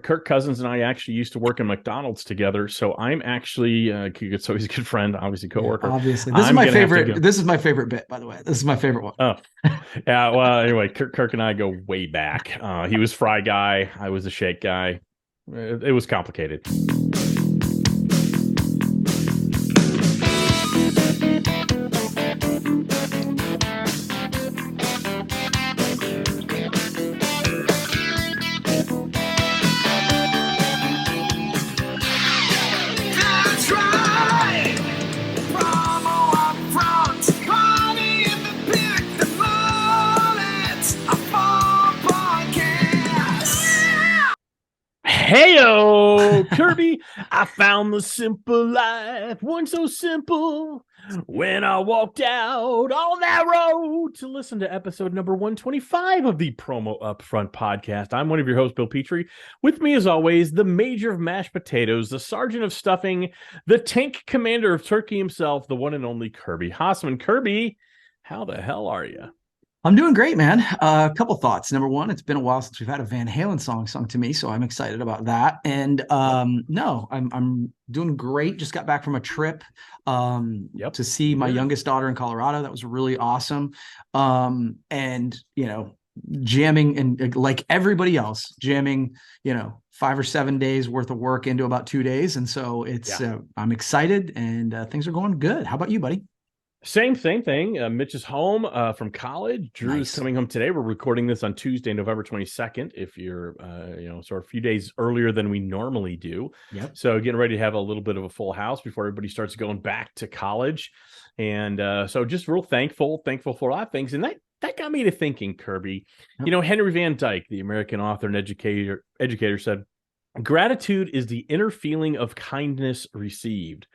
Kirk Cousins and I actually used to work in McDonald's together, so I'm actually so he's a good friend, obviously Yeah, coworker. obviously. This is I'm my gonna have to favorite. go. This is my favorite bit, by the way. This is my favorite one. Oh, yeah. Well, anyway, Kirk and I go way back. He was fry guy, I was a shake guy. It was complicated. That's right. Promo up front. Party in the pit. The mullet's a fun podcast. Heyo, Kirby, I found the simple life, one so simple. When I walked out on that road to listen to episode number 125 of the Promo Upfront podcast, I'm one of your hosts, Bill Petrie. With me, as always, the major of mashed potatoes, the sergeant of stuffing, the tank commander of turkey himself, the one and only Kirby Hassman. Kirby, how the hell are you? I'm doing great, man. A couple thoughts. Number one, it's been a while since we've had a Van Halen song sung to me, so I'm excited about that. And Yep. no, I'm doing great. Just got back from a trip Yep. to see my youngest daughter in Colorado. That was really awesome. And jamming and like everybody else, jamming 5 or 7 days worth of work into about 2 days. And so I'm excited and things are going good. How about you, buddy? Same thing. Mitch is home from college. Drew's Nice. coming home today. We're recording this on Tuesday, November 22nd. If you're, sort of a few days earlier than we normally do. Yep. So getting ready to have a little bit of a full house before everybody starts going back to college. And so just real thankful for a lot of things. And that got me to thinking, Kirby. Yep. Henry Van Dyke, the American author and educator said, gratitude is the inner feeling of kindness received.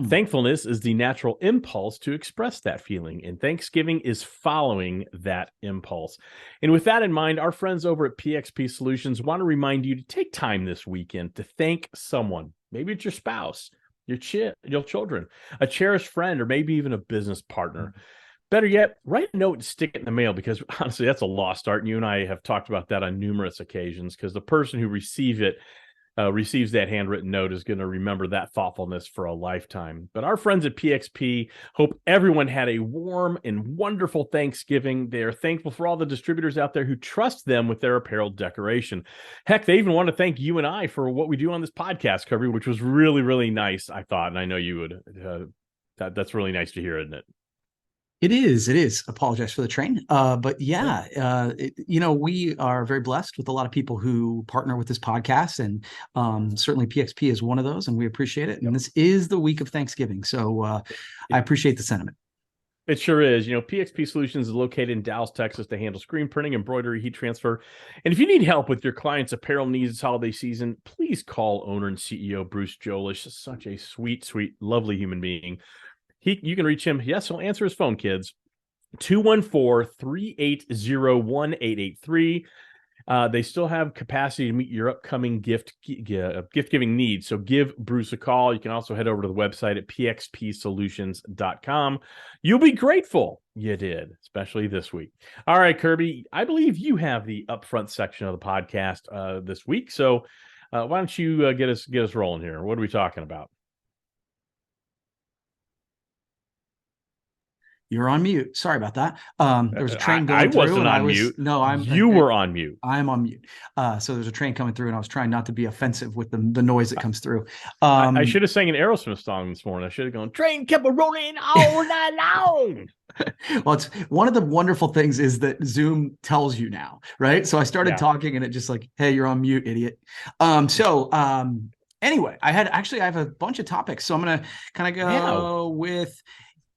Thankfulness is the natural impulse to express that feeling, and Thanksgiving is following that impulse. And with that in mind, our friends over at PXP Solutions want to remind you to take time this weekend to thank someone. Maybe it's your spouse, your children, a cherished friend, or maybe even a business partner. Better yet, write a note and stick it in the mail, because honestly, that's a lost art. And you and I have talked about that on numerous occasions, because the person who receives that handwritten note is going to remember that thoughtfulness for a lifetime. But our friends at PXP hope everyone had a warm and wonderful Thanksgiving. They are thankful for all the distributors out there who trust them with their apparel decoration. Heck, they even want to thank you and I for what we do on this podcast, Kirby, which was really, really nice, I thought. And I know you would. That's really nice to hear, isn't it? It is. Apologize for the train. But yeah, we are very blessed with a lot of people who partner with this podcast, and certainly PXP is one of those, and we appreciate it. And this is the week of Thanksgiving, so I appreciate the sentiment. It sure is. PXP Solutions is located in Dallas, Texas to handle screen printing, embroidery, heat transfer. And if you need help with your clients' apparel needs this holiday season, please call owner and CEO Bruce Jolish. Such a sweet, lovely human being. You can reach him. Yes, he'll answer his phone, kids. 214-380-1883. They still have capacity to meet your upcoming gift giving needs. So give Bruce a call. You can also head over to the website at pxpsolutions.com. You'll be grateful you did, especially this week. All right, Kirby, I believe you have the upfront section of the podcast this week. So why don't you get us rolling here? What are we talking about? You're on mute. Sorry about that. There was a train going I through, wasn't and on mute. You were on mute. I'm on mute. So there's a train coming through, and I was trying not to be offensive with the noise that comes through. I should have sang an Aerosmith song this morning. I should have gone, train kept rolling all night long. Well, it's one of the wonderful things is that Zoom tells you now, right? So I started talking, and it just like, hey, you're on mute, idiot. Anyway, I have a bunch of topics, so I'm gonna kind of go with.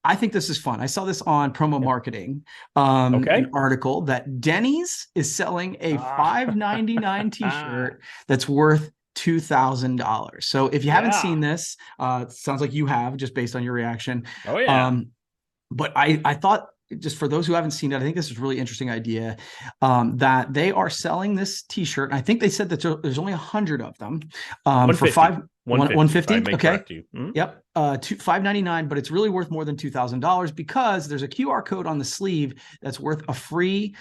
I think this is fun. I saw this on Promo Marketing, an article that Denny's is selling a $5.99 t-shirt that's worth $2,000. So if you haven't seen this, it sounds like you have, just based on your reaction. Oh yeah. But I thought, just for those who haven't seen it, I think this is a really interesting idea, that they are selling this t-shirt. And I think they said that there's only 100 of them for 150. Okay. You. Mm-hmm. Yep. $599, but it's really worth more than $2,000 because there's a QR code on the sleeve that's worth a free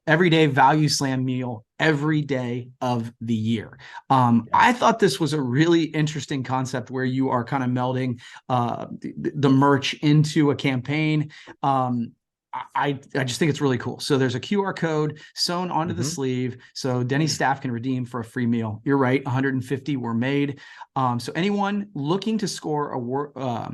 everyday value slam meal every day of the year. I thought this was a really interesting concept where you are kind of melding the merch into a campaign. I just think it's really cool. So there's a QR code sewn onto the sleeve, so Denny's staff can redeem for a free meal. You're right, 150 were made. So anyone looking to score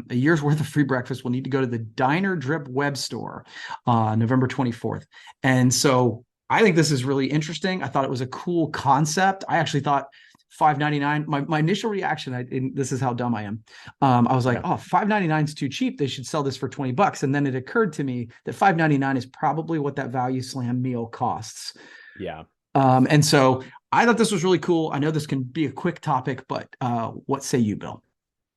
a year's worth of free breakfast will need to go to the Diner Drip web store November 24th. And so I think this is really interesting. I thought it was a cool concept. I actually thought $5.99. My initial reaction, and this is how dumb I am. I was like, oh, $5.99 is too cheap. They should sell this for $20. And then it occurred to me that $5.99 is probably what that value slam meal costs. Yeah. And so I thought this was really cool. I know this can be a quick topic, but what say you, Bill?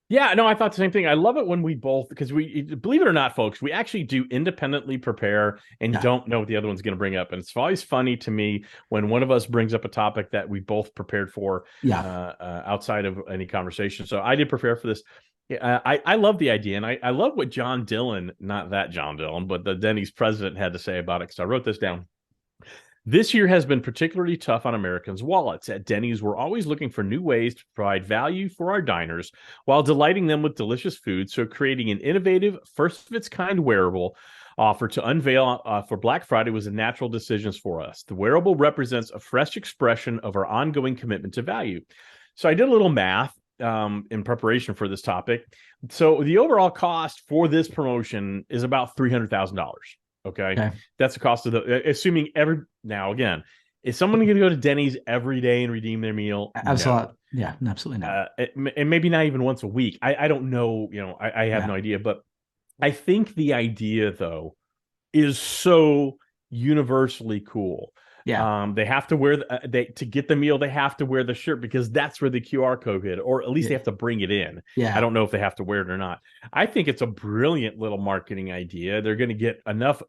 Yeah, no, I thought the same thing. I love it when we both, because we, believe it or not, folks, we actually do independently prepare and don't know what the other one's going to bring up. And it's always funny to me when one of us brings up a topic that we both prepared for outside of any conversation. So I did prepare for this. I love the idea. And I love what John Dillon, not that John Dillon, but the Denny's president had to say about it, because I wrote this down. This year has been particularly tough on Americans' wallets. At Denny's, we're always looking for new ways to provide value for our diners while delighting them with delicious food. So creating an innovative, first-of-its-kind wearable offer to unveil for Black Friday was a natural decision for us. The wearable represents a fresh expression of our ongoing commitment to value. So I did a little math in preparation for this topic. So the overall cost for this promotion is about $300,000. Okay. That's the cost of assuming now again, is someone going to go to Denny's every day and redeem their meal? Absolutely. No. Yeah, absolutely not. And maybe not even once a week. I don't know. I have no idea, but I think the idea though is so universally cool. Yeah. They have to wear to get the meal, they have to wear the shirt because that's where the QR code hit, or at least they have to bring it in. Yeah. I don't know if they have to wear it or not. I think it's a brilliant little marketing idea. They're going to get enough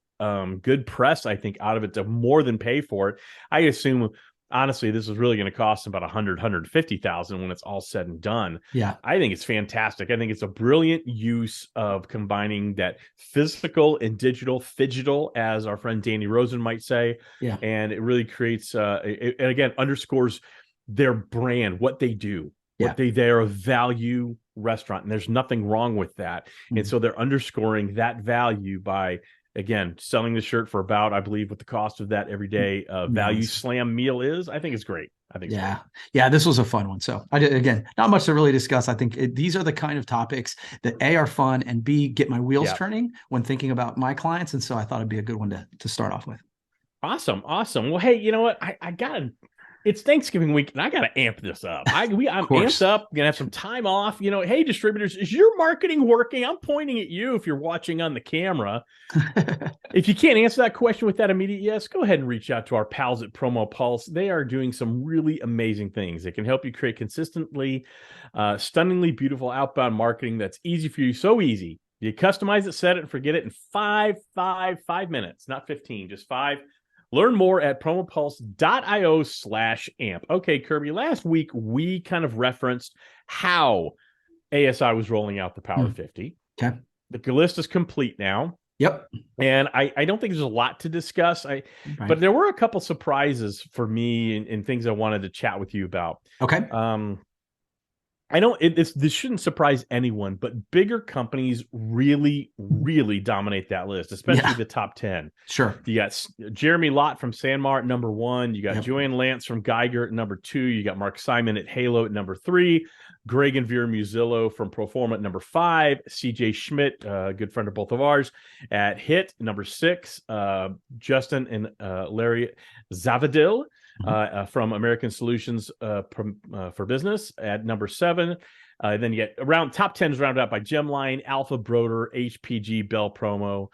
good press, I think, out of it to more than pay for it. I assume, honestly, this is really going to cost about $150,000 when it's all said and done. Yeah. I think it's fantastic. I think it's a brilliant use of combining that physical and digital, phygital, as our friend Danny Rosen might say. Yeah. And it really creates, and again, underscores their brand, what they do. Yeah. They're a value restaurant, and there's nothing wrong with that. And so they're underscoring that value by, again, selling the shirt for about, I believe, what the cost of that everyday value slam meal is. I think it's great. Yeah, this was a fun one. So again, not much to really discuss. I think these are the kind of topics that A, are fun, and B, get my wheels turning when thinking about my clients. And so I thought it'd be a good one to start off with. Awesome. Well, hey, you know what? I got it's Thanksgiving week, and I got to amp this up. I'm amped up. Gonna have some time off. Hey, distributors, is your marketing working? I'm pointing at you if you're watching on the camera. If you can't answer that question with that immediate yes, go ahead and reach out to our pals at Promo Pulse. They are doing some really amazing things. They can help you create consistently, stunningly beautiful outbound marketing that's easy for you. So easy. You customize it, set it, and forget it in 5 minutes, not 15, just 5. Learn more at promopulse.io/amp. Okay, Kirby, last week we kind of referenced how ASI was rolling out the Power 50. Okay. The list is complete now. Yep. And I don't think there's a lot to discuss. But there were a couple surprises for me and things I wanted to chat with you about. Okay. I know this shouldn't surprise anyone, but bigger companies really, really dominate that list, especially the top 10. Sure. You got Jeremy Lott from Sanmar at number 1. You got Joanne Lance from Geiger at number 2. You got Mark Simon at Halo at number 3. Greg and Vera Musillo from Proforma at number 5. CJ Schmidt, a good friend of both of ours, at HIT, number 6. Justin and Larry Zavadil from American Solutions for Business at number 7. Then you get around top 10 is rounded out by Gemline, Alpha Broder, HPG, Bell Promo.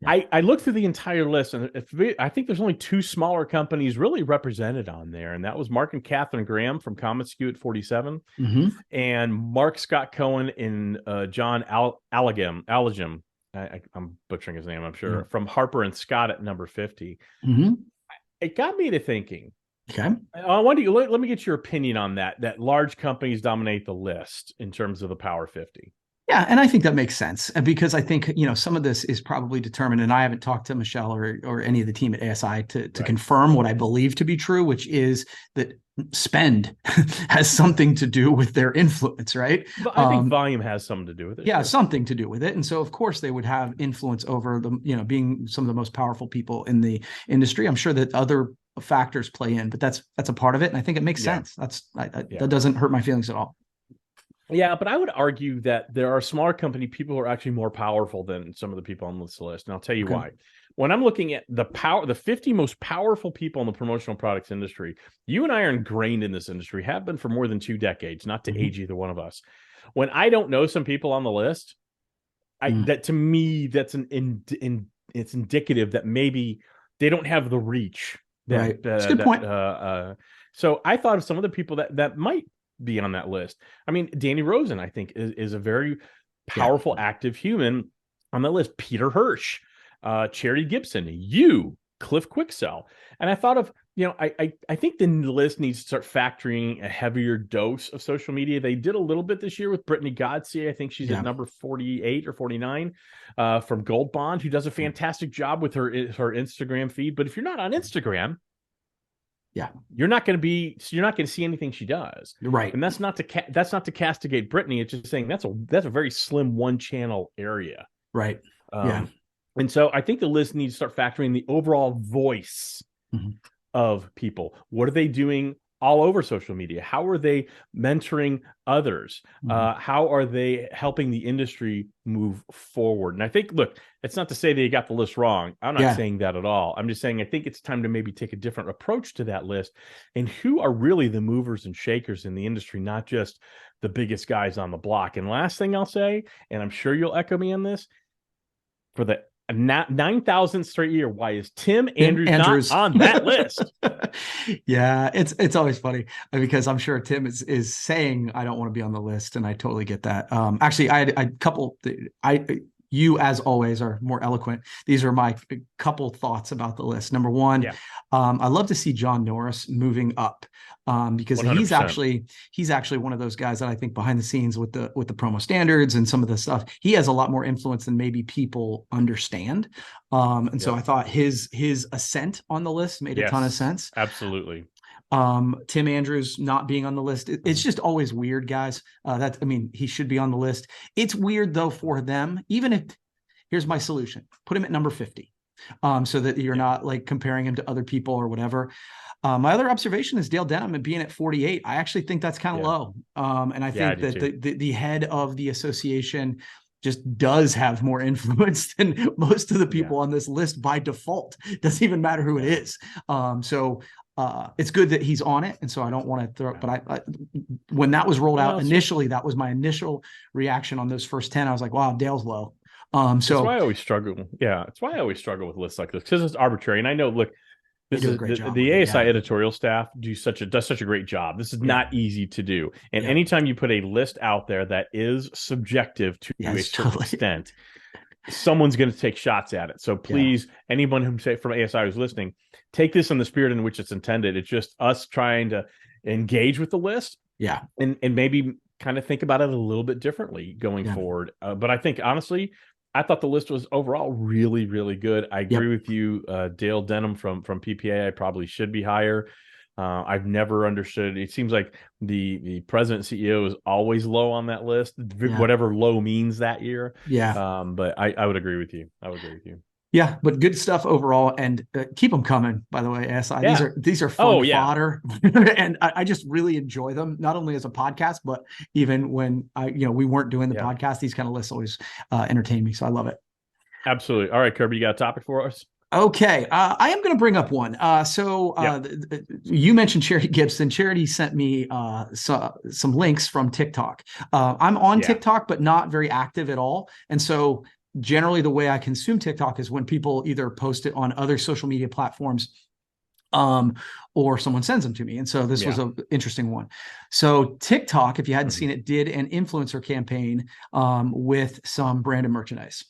I looked through the entire list, and I think there's only 2 smaller companies really represented on there, and that was Mark and Catherine Graham from Comet at 47, and Mark Scott Cohen and John Allegem. I'm butchering his name, I'm sure, from Harper and Scott at number 50. It got me to thinking, Okay. I want to let me get your opinion on that large companies dominate the list in terms of the Power 50. Yeah, and I think that makes sense because I think some of this is probably determined, and I haven't talked to Michelle or any of the team at ASI to confirm what I believe to be true, which is that spend has something to do with their influence, right? But I think volume has something to do with it. Yeah, sure. Something to do with it, and so of course they would have influence over the being some of the most powerful people in the industry. I'm sure that other factors play in, but that's a part of it, and I think it makes sense. That doesn't hurt my feelings at all. Yeah, but I would argue that there are smaller company people who are actually more powerful than some of the people on this list. And I'll tell you why. When I'm looking at the 50 most powerful people in the promotional products industry, you and I are ingrained in this industry, have been for more than 2 decades, not to age either one of us. When I don't know some people on the list, that to me, that's it's indicative that maybe they don't have the reach. That's a good point. So I thought of some of the people that might be on that list. I mean, Danny Rosen, I think, is a very powerful, active human on the list. Peter Hirsch, Charity Gibson, Cliff Quicksell. And I thought of, I think the list needs to start factoring a heavier dose of social media. They did a little bit this year with Brittany Godsey. I think she's at number 48 or 49 from Gold Bond, who does a fantastic job with her Instagram feed. But if you're not on Instagram, you're not going to see anything she does. Right. And that's not to castigate Brittany. It's just saying that's a very slim one channel area. Right. And so I think the list needs to start factoring the overall voice of people. What are they doing all over social media? How are they mentoring others? How are they helping the industry move forward? And I think, look, it's not to say they got the list wrong. I'm not saying that at all. I'm just saying I think it's time to maybe take a different approach to that list and who are really the movers and shakers in the industry, not just the biggest guys on the block. And last thing I'll say, and I'm sure you'll echo me on this, for the 9,000th straight year, why is Tim Andrews not on that list? Yeah, it's always funny because I'm sure Tim is saying I don't want to be on the list, and I totally get that. Actually, I had a couple. You, as always, are more eloquent. These are my couple thoughts about the list. Number one, I love to see John Norris moving up because 100%. he's actually one of those guys that I think behind the scenes with the promo standards and some of the stuff, he has a lot more influence than maybe people understand. So I thought his ascent on the list made a ton of sense. Absolutely. Tim Andrews not being on the list. It's just always weird, guys. He should be on the list. It's weird though for them, even if here's my solution, put him at number 50. So that you're not like comparing him to other people or whatever. My other observation is Dale Denham and being at 48. I actually think that's kind of low. And I think that the head of the association just does have more influence than most of the people on this list by default. Doesn't even matter who it is. It's good that he's on it, and so I don't want to throw. But I when that was rolled out initially, that was my initial reaction on those first 10. I was like, "Wow, Dale's low." That's why I always struggle. Yeah, it's why I always struggle with lists like this because it's arbitrary. And I know, look, this is the ASI editorial staff does such a great job. This is not easy to do, and anytime you put a list out there that is subjective to a certain extent, someone's going to take shots at it. So please, anyone who say from ASI who's listening, take this in the spirit in which it's intended. It's just us trying to engage with the list, and maybe kind of think about it a little bit differently going forward. But I think honestly, I thought the list was overall really, really good. I agree with you. Dale Denham from PPA, I probably should be higher. I've never understood. It seems like the president CEO is always low on that list, whatever low means that year. But I would agree with you. Yeah, but good stuff overall, and keep them coming. By the way, ASI, these are fun fodder, and I just really enjoy them. Not only as a podcast, but even when we weren't doing the podcast, these kind of lists always entertain me. So I love it. Absolutely. All right, Kirby, you got a topic for us? Okay, I am going to bring up one. You mentioned Charity Gibson. Charity sent me some links from TikTok. I'm on TikTok, but not very active at all, and so generally the way I consume TikTok is when people either post it on other social media platforms or someone sends them to me. And so this was an interesting one. So TikTok, if you hadn't seen it, did an influencer campaign with some branded merchandise.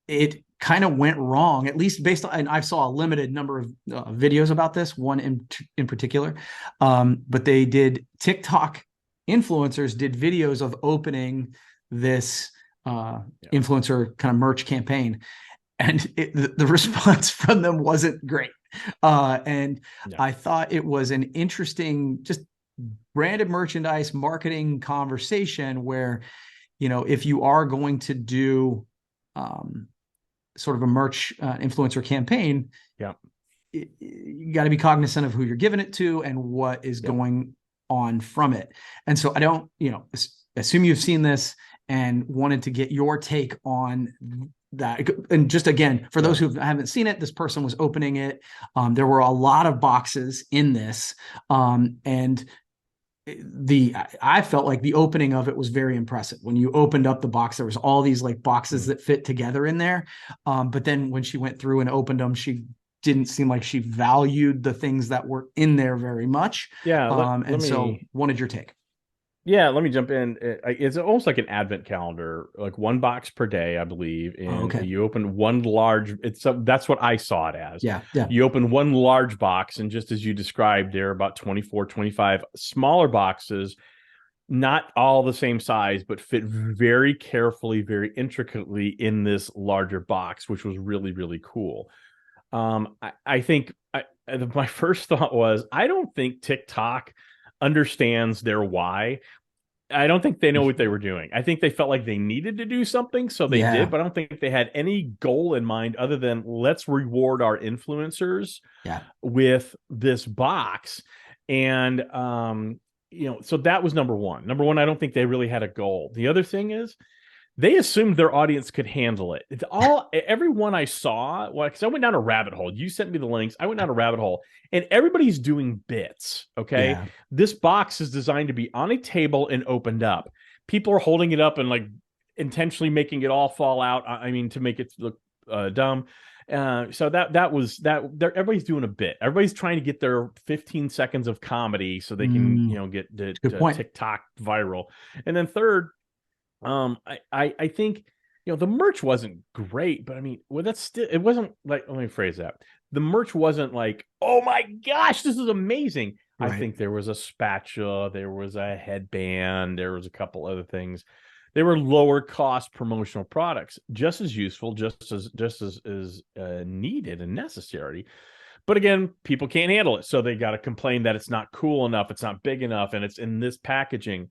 It kind of went wrong, at least based on, and I saw a limited number of videos about this, one in particular. But they did, TikTok influencers did videos of opening this influencer kind of merch campaign. And the response from them wasn't great. And I thought it was an interesting, just branded merchandise marketing conversation where, you know, if you are going to do sort of a merch influencer campaign, you got to be cognizant of who you're giving it to and what is going on from it. And so I don't, you know, assume you've seen this and wanted to get your take on that. And just again, for those who haven't seen it, this person was opening it. There were a lot of boxes in this, and I felt like the opening of it was very impressive. When you opened up the box, there was all these like boxes that fit together in there. But then when she went through and opened them, she didn't seem like she valued the things that were in there very much. So wanted your take. Yeah, let me jump in. It's almost like an advent calendar, like one box per day, I believe. And you open one large, that's what I saw it as. Yeah. You open one large box, and just as you described, there are about 24, 25 smaller boxes, not all the same size, but fit very carefully, very intricately in this larger box, which was really, really cool. I think my first thought was, I don't think TikTok understands their why. I don't think they know what they were doing. I think they felt like they needed to do something, so they did, but I don't think they had any goal in mind other than let's reward our influencers with this box. And you know, so that was number one. Number one, I don't think they really had a goal. The other thing is, they assumed their audience could handle it. It's all, everyone I saw, because I went down a rabbit hole. You sent me the links. I went down a rabbit hole, and everybody's doing bits. Okay. This box is designed to be on a table and opened up. People are holding it up and like intentionally making it all fall out. I mean, to make it look dumb. So that was that. Everybody's doing a bit. Everybody's trying to get their 15 seconds of comedy so they can, you know, get the TikTok viral. And then third, I think, you know, the merch wasn't great, but I mean, well, that's still, it wasn't like, let me phrase that. The merch wasn't like, oh my gosh, this is amazing. I think there was a spatula, there was a headband, there was a couple other things. They were lower cost promotional products, just as useful, just as needed and necessary. But again, people can't handle it, so they got to complain that it's not cool enough, it's not big enough, and it's in this packaging.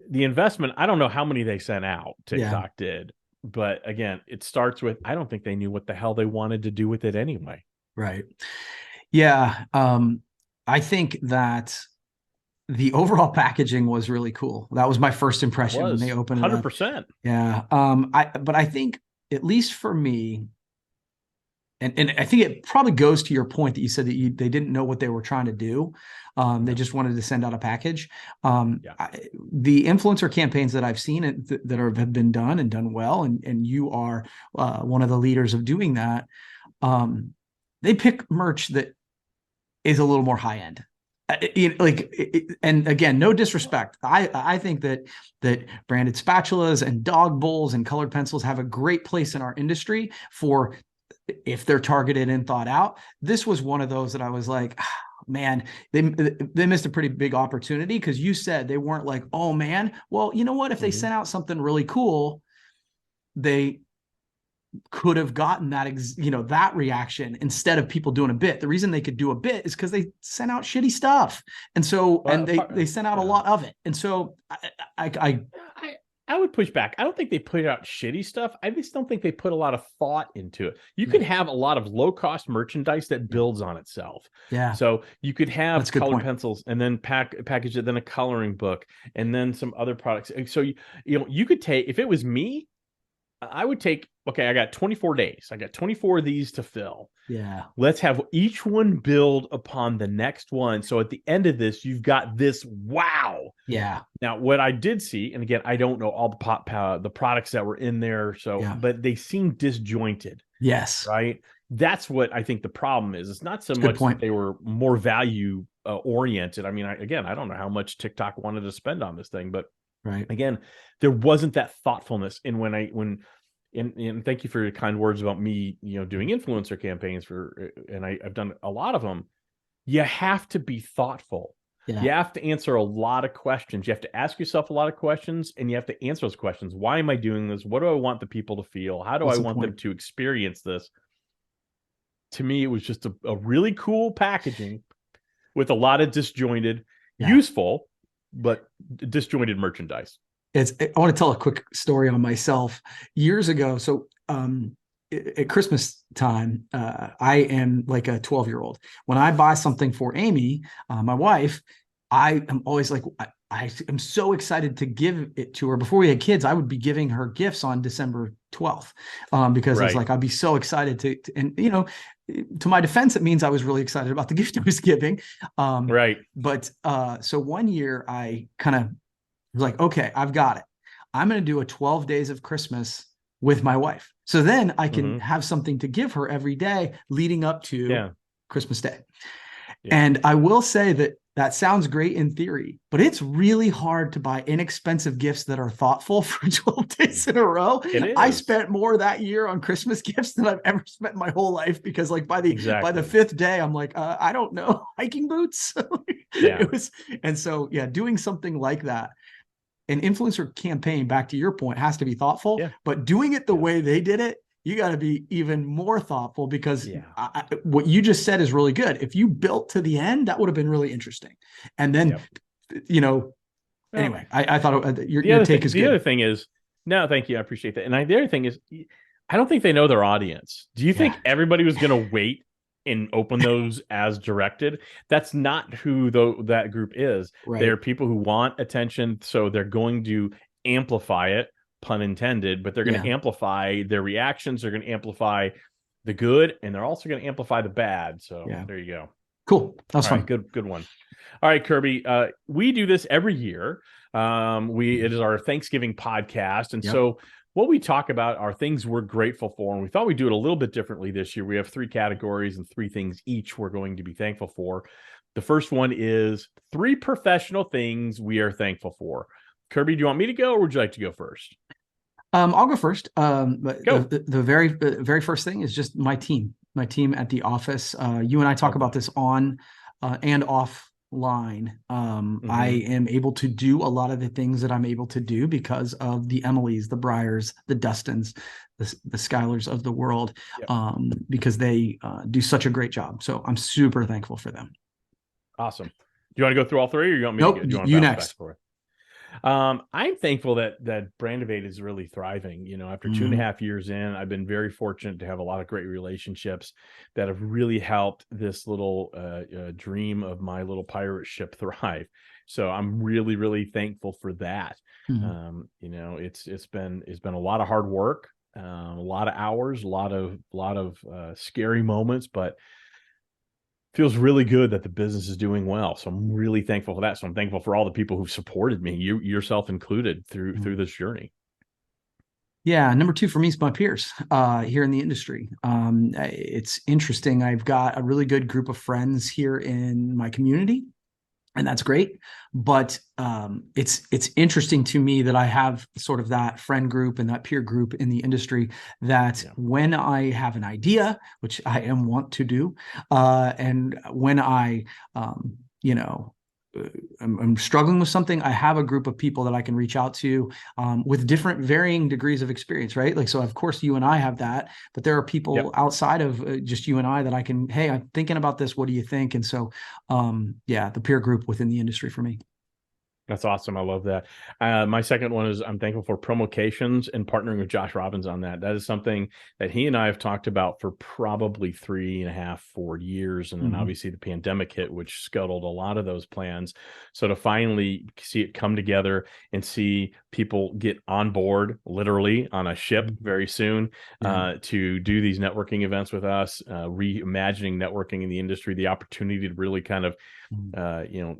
The investment, I don't know how many they sent out, TikTok did. But again, it starts with, I don't think they knew what the hell they wanted to do with it anyway. Right. Yeah. I think that the overall packaging was really cool. That was my first impression when they opened 100%. It. Yeah. But I think, at least for me, and I think it probably goes to your point that you said that they didn't know what they were trying to do. They just wanted to send out a package. The influencer campaigns that I've seen that have been done and done well, and you are one of the leaders of doing that. They pick merch that is a little more high end. And again, no disrespect. I think that branded spatulas and dog bowls and colored pencils have a great place in our industry for, if they're targeted and thought out. This was one of those that I was like, man, they missed a pretty big opportunity, because you said they weren't like, oh man, well, you know what? If they sent out something really cool, they could have gotten that, that reaction instead of people doing a bit. The reason they could do a bit is because they sent out shitty stuff. And so, they sent out a lot of it. And so I would push back. I don't think they put out shitty stuff. I just don't think they put a lot of thought into it. You could have a lot of low-cost merchandise that builds on itself. Yeah. So you could have colored pencils and then package it, then a coloring book, and then some other products. So you could take, if it was me, I would take, okay, I got 24 days. I got 24 of these to fill. Yeah. Let's have each one build upon the next one. So at the end of this, you've got this wow. Yeah. Now, what I did see, and again, I don't know all the products that were in there, but they seem disjointed. Yes. Right. That's what I think the problem is. It's not so much that they were more value oriented. I mean, I don't know how much TikTok wanted to spend on this thing, but again, there wasn't that thoughtfulness. And when and thank you for your kind words about me, doing influencer campaigns and I've done a lot of them. You have to be thoughtful. Yeah. You have to answer a lot of questions. You have to ask yourself a lot of questions, and you have to answer those questions. Why am I doing this? What do I want the people to feel? How do I want them to experience this? To me, it was just a really cool packaging with a lot of disjointed, useful, but disjointed merchandise. I want to tell a quick story on myself years ago. So at Christmas time, I am like a 12-year-old. When I buy something for Amy, my wife, I am always like, I am so excited to give it to her. Before we had kids, I would be giving her gifts on December 12th because it's like, I'd be so excited and to my defense, it means I was really excited about the gift I was giving. But so one year I kind of was like, okay, I've got it. I'm going to do a 12 days of Christmas with my wife. So then I can have something to give her every day leading up to Christmas Day. And I will say that sounds great in theory, but it's really hard to buy inexpensive gifts that are thoughtful for 12 days in a row. I spent more that year on Christmas gifts than I've ever spent in my whole life, because like by the fifth day, I'm like, I don't know, hiking boots. And so, doing something like that. An influencer campaign, back to your point, has to be thoughtful, but doing it the way they did it, you got to be even more thoughtful, because what you just said is really good. If you built to the end, that would have been really interesting. And then, anyway, I thought your take is good. The other thing is, no, thank you. I appreciate that. And the other thing is, I don't think they know their audience. Do you think everybody was going to wait and open those as directed? That's not who that group is. They're people who want attention, so they're going to amplify it, pun intended, but they're going to amplify their reactions. They're going to amplify the good, and they're also going to amplify the bad. So there you go. Cool. That was fun. Right, good one. All right, Kirby. We do this every year. It is our Thanksgiving podcast, and so what we talk about are things we're grateful for, and we thought we'd do it a little bit differently this year. We have 3 categories and 3 things each we're going to be thankful for. The first one is 3 professional things we are thankful for. Kirby, do you want me to go, or would you like to go first? I'll go first. But go. The very first thing is just my team at the office. You and I talk about this on and off line. I am able to do a lot of the things that I'm able to do because of the Emilys, the Bryars, the Dustins, the Skylers of the world, because they do such a great job. So I'm super thankful for them. Awesome. Do you want to go through all 3, or you want me to go? You next. I'm thankful that Brand of 8 is really thriving. After 2.5 years in, I've been very fortunate to have a lot of great relationships that have really helped this little dream of my little pirate ship thrive. So I'm really, really thankful for that. It's been a lot of hard work, a lot of hours, a lot of scary moments, but feels really good that the business is doing well. So I'm really thankful for that. So I'm thankful for all the people who've supported me, yourself included, through this journey. Yeah. Number 2 for me is my peers here in the industry. It's interesting. I've got a really good group of friends here in my community, and that's great. But it's interesting to me that I have sort of that friend group and that peer group in the industry that when I have an idea, which I want to do, and when I, I'm struggling with something, I have a group of people that I can reach out to with different varying degrees of experience, right? Like, so of course you and I have that, but there are people outside of just you and I that I can, hey, I'm thinking about this. What do you think? And so, the peer group within the industry for me. That's awesome. I love that. My second one is I'm thankful for Promocations and partnering with Josh Robbins on that. That is something that he and I have talked about for probably 3.5, 4 years. And then obviously the pandemic hit, which scuttled a lot of those plans. So to finally see it come together and see people get on board, literally on a ship very soon, to do these networking events with us, reimagining networking in the industry, the opportunity to really kind of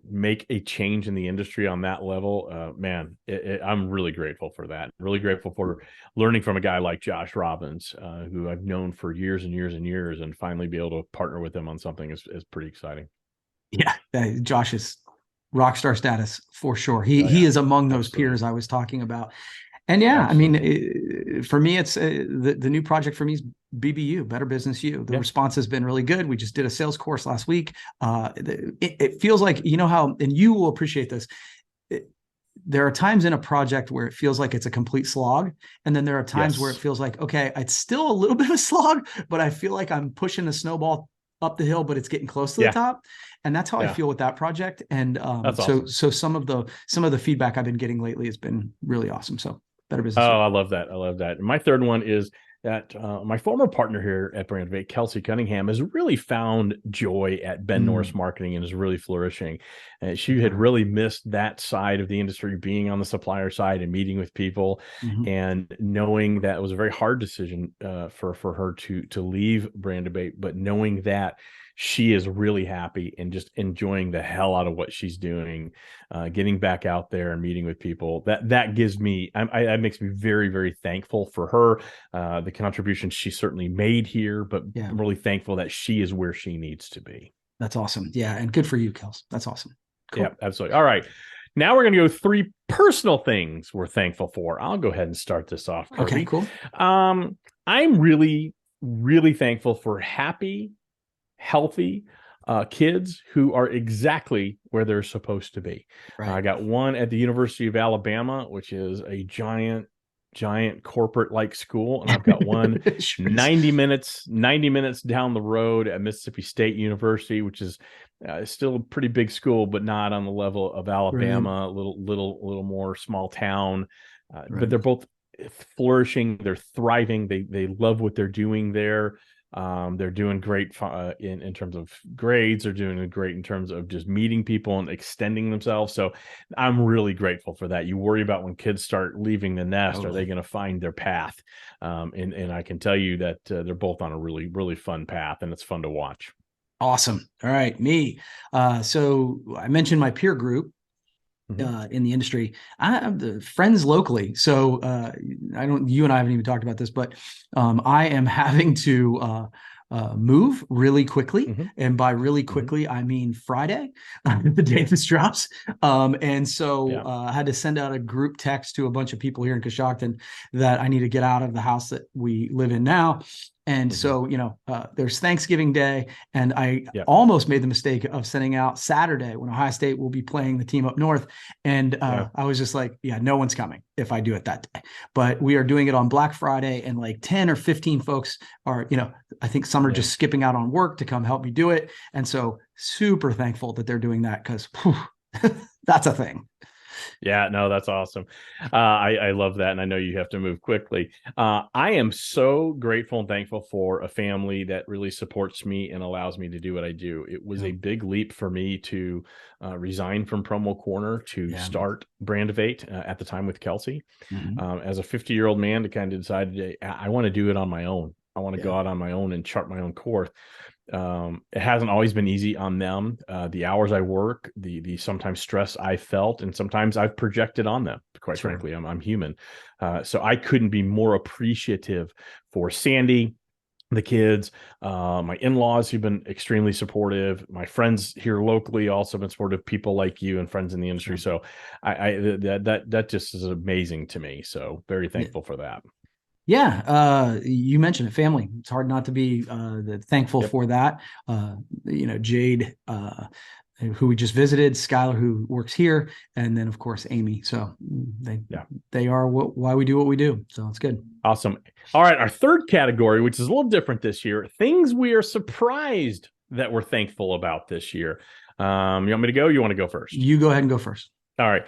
make a change in the industry on that level. I'm really grateful for that. Really grateful for learning from a guy like Josh Robbins, who I've known for years and years and years, and finally be able to partner with him on something is pretty exciting. Yeah. Josh is rock star status for sure. He is among those peers I was talking about. And yeah, absolutely. I mean, for me, it's the new project for me is BBU, Better Business U. The response has been really good. We just did a sales course last week. It feels like, you know how, and you will appreciate this. There are times in a project where it feels like it's a complete slog. And then there are times where it feels like, okay, it's still a little bit of a slog, but I feel like I'm pushing the snowball up the hill, but it's getting close to the top. And that's how I feel with that project. And awesome. So some of the feedback I've been getting lately has been really awesome. So Better Business. Oh, I love that. I love that. And my third one is that my former partner here at Brandivate, Kelsey Cunningham, has really found joy at Ben Norris Marketing and is really flourishing. And she had really missed that side of the industry, being on the supplier side and meeting with people, and knowing that it was a very hard decision for her to leave Brandivate, but knowing that she is really happy and just enjoying the hell out of what she's doing, getting back out there and meeting with people. That gives me, that makes me very, very thankful for her, the contributions she certainly made here, but I'm really thankful that she is where she needs to be. That's awesome. Yeah. And good for you, Kels. That's awesome. Cool. Yeah, absolutely. All right. Now we're going to go 3 personal things we're thankful for. I'll go ahead and start this off, Kirby. Okay, cool. I'm really, really thankful for happy, healthy kids who are exactly where they're supposed to be. Right. I got one at the University of Alabama, which is a giant corporate like school, and I've got one 90 minutes down the road at Mississippi State University, which is still a pretty big school, but not on the level of Alabama. Right. A little more small town, but they're both flourishing. They're thriving. They love what they're doing there. They're doing great in terms of grades. They're doing great in terms of just meeting people and extending themselves. So I'm really grateful for that. You worry about when kids start leaving the nest, are they going to find their path? And I can tell you that they're both on a really, really fun path, and it's fun to watch. Awesome. All right, me. So I mentioned my peer group. In the industry, I have the friends locally. So you and I haven't even talked about this, but I am having to move really quickly. And by really quickly, I mean Friday, the day this drops. And so I had to send out a group text to a bunch of people here in Coshocton that I need to get out of the house that we live in now. And so, there's Thanksgiving Day, and I almost made the mistake of sending out Saturday when Ohio State will be playing the team up north. And I was just like, no one's coming if I do it that day. But we are doing it on Black Friday, and like 10 or 15 folks are, I think some are just skipping out on work to come help me do it. And so super thankful that they're doing that, because that's a thing. Yeah, no, that's awesome. I love that. And I know you have to move quickly. I am so grateful and thankful for a family that really supports me and allows me to do what I do. It was a big leap for me to resign from Promo Corner to start Brandivate at the time with Kelsey. As a 50-year-old man, to kind of decide I want to do it on my own. I want to go out on my own and chart my own course. It hasn't always been easy on them. The hours I work, the sometimes stress I felt, and sometimes I've projected on them. Quite frankly, I'm human. So I couldn't be more appreciative for Sandy, the kids, my in-laws who've been extremely supportive, my friends here locally also been supportive, people like you and friends in the industry. So that just is amazing to me. So very thankful for that. Yeah, you mentioned it, family. It's hard not to be thankful for that. Jade, who we just visited, Skylar, who works here, and then of course Amy. So they are why we do what we do. So it's good. Awesome. All right, our third category, which is a little different this year, things we are surprised that we're thankful about this year. You want me to go? You want to go first? You go ahead and go first. All right.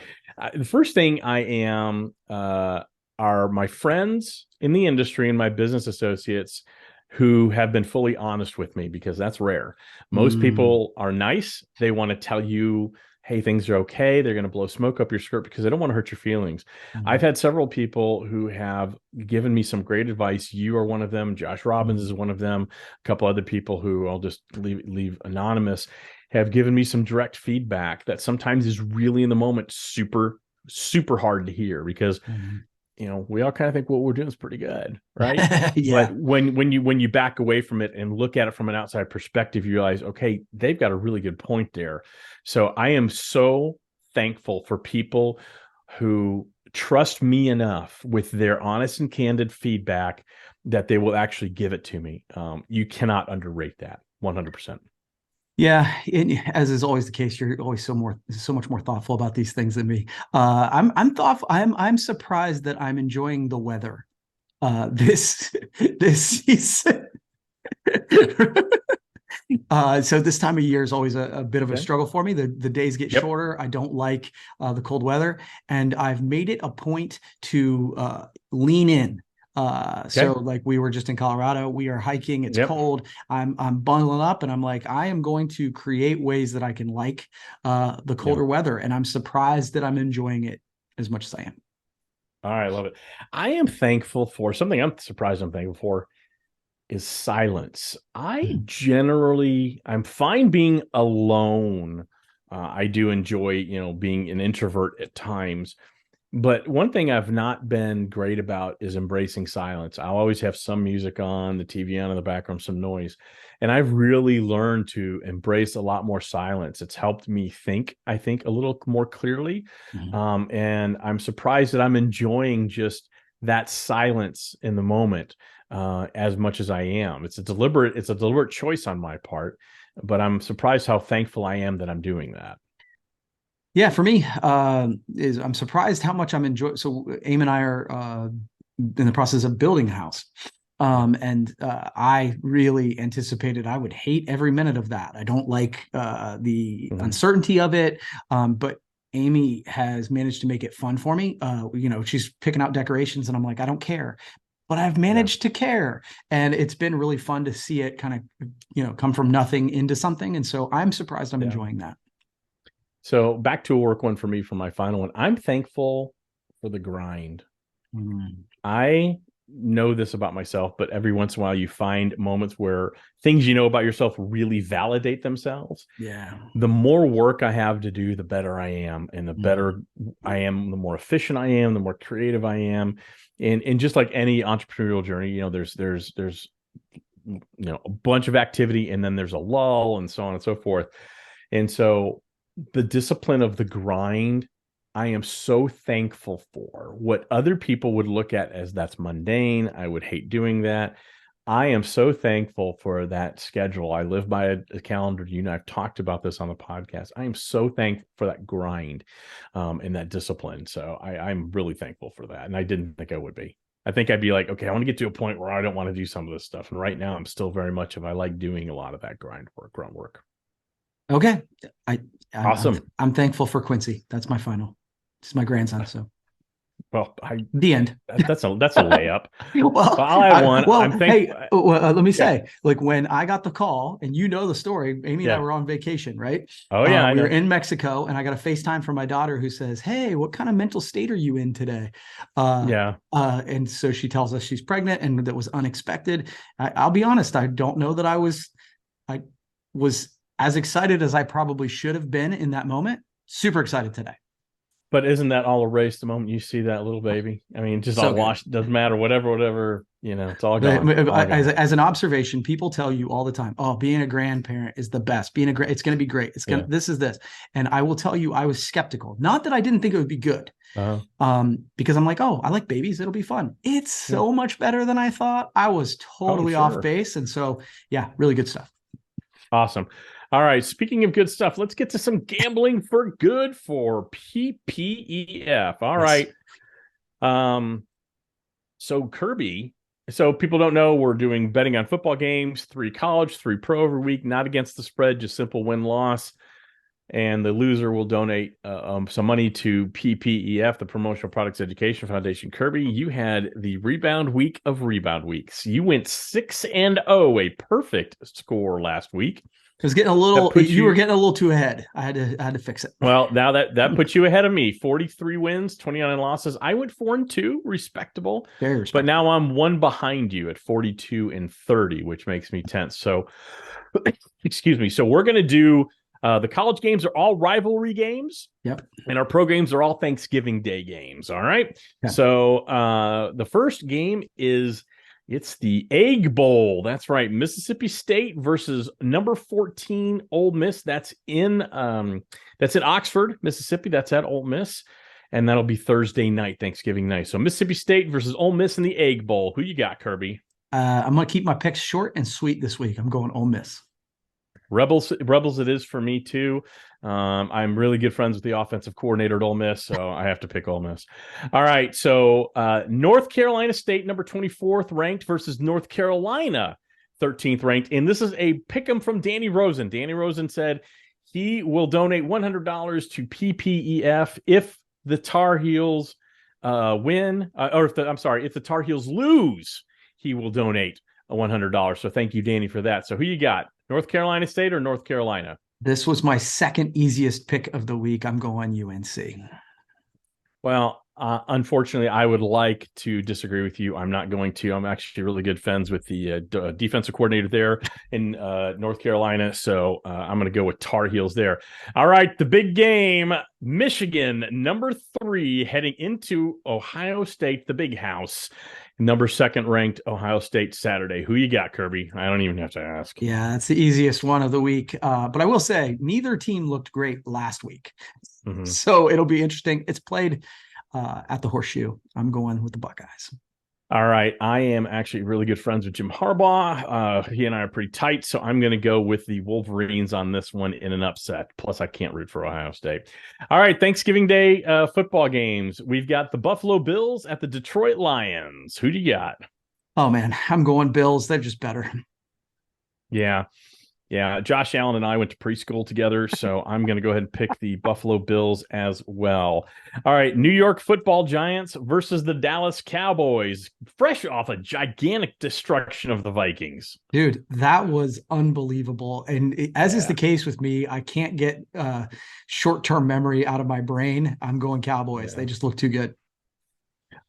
The first thing I am are my friends in the industry and my business associates who have been fully honest with me, because that's rare. Most people are nice. They want to tell you, hey, things are okay. They're going to blow smoke up your skirt because they don't want to hurt your feelings. I've had several people who have given me some great advice. You are one of them. Josh Robbins is one of them. A couple other people who I'll just leave anonymous have given me some direct feedback that sometimes is really in the moment super, super hard to hear, because we all kind of think what we're doing is pretty good, right? But when you back away from it and look at it from an outside perspective, you realize, okay, they've got a really good point there. So I am so thankful for people who trust me enough with their honest and candid feedback that they will actually give it to me. You cannot underrate that 100%. Yeah, as is always the case, you're always so much more thoughtful about these things than me. I'm thoughtful. I'm surprised that I'm enjoying the weather this season. So this time of year is always a bit of a struggle for me. The days get shorter. I don't like the cold weather, and I've made it a point to lean in. So like we were just in Colorado, we are hiking. It's cold. I'm bundling up, and I'm like, I am going to create ways that I can like the colder weather, and I'm surprised that I'm enjoying it as much as I am. All right, I love it. I am thankful for something. I'm surprised I'm thankful for is silence. I'm fine being alone. I do enjoy, being an introvert at times. But one thing I've not been great about is embracing silence. I'll always have some music on, the TV on in the background, some noise. And I've really learned to embrace a lot more silence. It's helped me think, I think, a little more clearly. And I'm surprised that I'm enjoying just that silence in the moment as much as I am. It's a deliberate choice on my part, but I'm surprised how thankful I am that I'm doing that. Yeah, for me, I'm surprised how much I'm enjoying. So Aim and I are in the process of building a house. And I really anticipated I would hate every minute of that. I don't like the uncertainty of it. But Amy has managed to make it fun for me. She's picking out decorations, and I'm like, I don't care, but I've managed to care. And it's been really fun to see it kind of, come from nothing into something. And so I'm surprised I'm enjoying that. So back to a work one for me for my final one. I'm thankful for the grind. I know this about myself, but every once in a while you find moments where things you know about yourself really validate themselves. Yeah. The more work I have to do, the better I am. And the better I am, the more efficient I am, the more creative I am. And just like any entrepreneurial journey, there's a bunch of activity, and then there's a lull, and so on and so forth. And so the discipline of the grind, I am so thankful for. What other people would look at as that's mundane, I would hate doing that. I am so thankful for that schedule. I live by a calendar. I've talked about this on the podcast. I am so thankful for that grind and that discipline. So I'm really thankful for that. And I didn't think I would be. I think I'd be like, okay, I want to get to a point where I don't want to do some of this stuff. And right now I'm still very much I like doing a lot of that grunt work. Okay. Awesome. I'm thankful for Quincy. That's my final. This is my grandson. So, well, the end. That's a layup. Well, I'll add one. Let me say, like when I got the call, and the story, Amy and I were on vacation, right? Oh yeah, we were in Mexico, and I got a FaceTime from my daughter who says, "Hey, what kind of mental state are you in today?" And so she tells us she's pregnant, and that was unexpected. I'll be honest, I don't know that I was as excited as I probably should have been in that moment. Super excited today. But isn't that all erased the moment you see that little baby? I mean, just all washed. Doesn't matter. Whatever. It's all gone. As an observation, people tell you all the time, "Oh, being a grandparent is the best. It's going to be great. This is this." And I will tell you, I was skeptical. Not that I didn't think it would be good, because I'm like, "Oh, I like babies. It'll be fun." It's so much better than I thought. I was totally off base, and so really good stuff. Awesome. All right. Speaking of good stuff, let's get to some gambling for good for PPEF. All right. So Kirby. So people don't know, we're doing betting on football games, 3 college, 3 pro every week, not against the spread, just simple win-loss. And the loser will donate some money to PPEF, the Promotional Products Education Foundation. Kirby, you had the rebound week of rebound weeks. You went 6-0, a perfect score last week. I was getting a little. You were getting a little too ahead. I had to fix it. Well, now that puts you ahead of me. 43 wins, 29 losses. I went 4-2, respectable. Very respectable. But now I'm 1 behind you at 42-30, which makes me tense. So, excuse me. So we're gonna do. The college games are all rivalry games. Yep. And our pro games are all Thanksgiving Day games. All right. Yeah. So the first game it's the Egg Bowl. That's right. Mississippi State versus number 14 Ole Miss. That's in Oxford, Mississippi. That's at Ole Miss. and that'll be Thursday night, Thanksgiving night. So Mississippi State versus Ole Miss in the Egg Bowl. Who you got, Kirby? I'm going to keep my picks short and sweet this week. I'm going Ole Miss. Rebels it is for me too. I'm really good friends with the offensive coordinator at Ole Miss, so I have to pick Ole Miss. All right, so North Carolina State, number 24th ranked versus North Carolina, 13th ranked, and this is a pick 'em from Danny Rosen. Danny Rosen said he will donate $100 to PPEF if the Tar Heels win, or if the Tar Heels lose, he will donate $100. So thank you, Danny, for that. So who you got? North Carolina State or North Carolina? This was my second easiest pick of the week. I'm going UNC. Well, unfortunately, I would like to disagree with you. I'm not going to. I'm actually really good friends with the defensive coordinator there in North Carolina. So I'm going to go with Tar Heels there. All right, the big game, Michigan, number 3, heading into Ohio State, the big house. Number 2nd ranked Ohio State Saturday. Who you got, Kirby? I don't even have to ask. Yeah, that's the easiest one of the week. But I will say neither team looked great last week. Mm-hmm. So it'll be interesting. It's played at the Horseshoe. I'm going with the Buckeyes. All right. I am actually really good friends with Jim Harbaugh. He and I are pretty tight, so I'm going to go with the Wolverines on this one in an upset. Plus, I can't root for Ohio State. All right. Thanksgiving Day football games. We've got the Buffalo Bills at the Detroit Lions. Who do you got? Oh, man. I'm going Bills. They're just better. Yeah. Yeah, Josh Allen and I went to preschool together, so I'm going to go ahead and pick the Buffalo Bills as well. All right, New York Football Giants versus the Dallas Cowboys, fresh off a gigantic destruction of the Vikings. Dude, that was unbelievable. And as is the case with me, I can't get short-term memory out of my brain. I'm going Cowboys. They just look too good.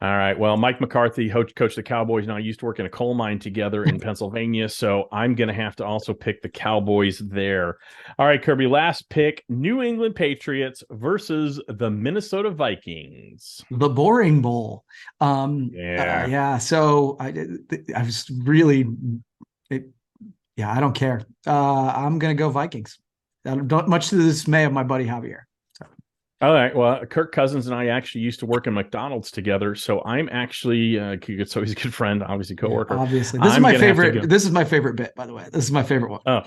All right. Well, Mike McCarthy, coach the Cowboys, and I used to work in a coal mine together in Pennsylvania, so I'm going to have to also pick the Cowboys there. All right, Kirby, last pick, New England Patriots versus the Minnesota Vikings. The Boring Bowl. So I was really, I don't care. I'm going to go Vikings. Much to the dismay of my buddy Javier. All right. Well, Kirk Cousins and I actually used to work in McDonald's together, so I'm actually so he's a good friend, obviously coworker. Yeah, obviously, this is my favorite. This is my favorite bit, by the way. This is my favorite one. Oh,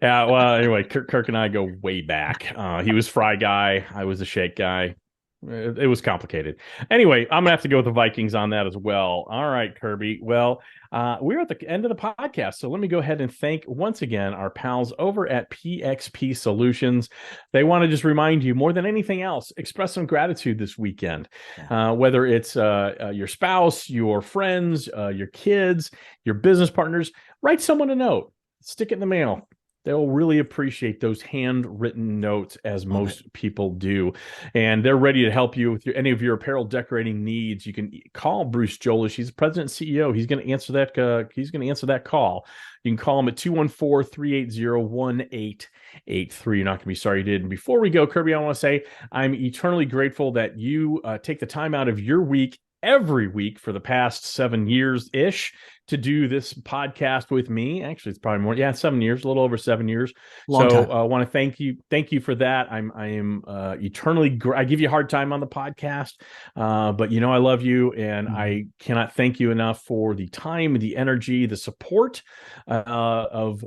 yeah. Well, anyway, Kirk and I go way back. He was fry guy. I was the shake guy. It was complicated. Anyway, I'm gonna have to go with the Vikings on that as well. All right, Kirby. Well, we're at the end of the podcast, so let me go ahead and thank once again our pals over at PXP Solutions. They want to just remind you, more than anything else, express some gratitude this weekend. Whether it's your spouse, your friends, your kids, your business partners, write someone a note, stick it in the mail. They'll really appreciate those handwritten notes, as most people do. And they're ready to help you with any of your apparel decorating needs. You can call Bruce Jolish. He's the president and CEO. He's going to answer that. He's going to answer that call. You can call him at 214-380-1883. You're not going to be sorry you did. And before we go, Kirby, I want to say I'm eternally grateful that you take the time out of your week every week for the past 7 years-ish to do this podcast with me. Actually, it's probably more. Yeah, 7 years, a little over 7 years. I want to thank you. Thank you for that. I am eternally. I give you a hard time on the podcast, but I love you, and I cannot thank you enough for the time, the energy, the support of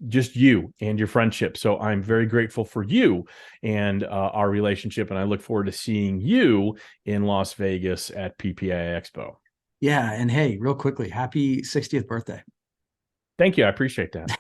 just you and your friendship. So I'm very grateful for you and our relationship, and I look forward to seeing you in Las Vegas at PPI Expo. Yeah, and hey, real quickly, happy 60th birthday. Thank you. I appreciate that.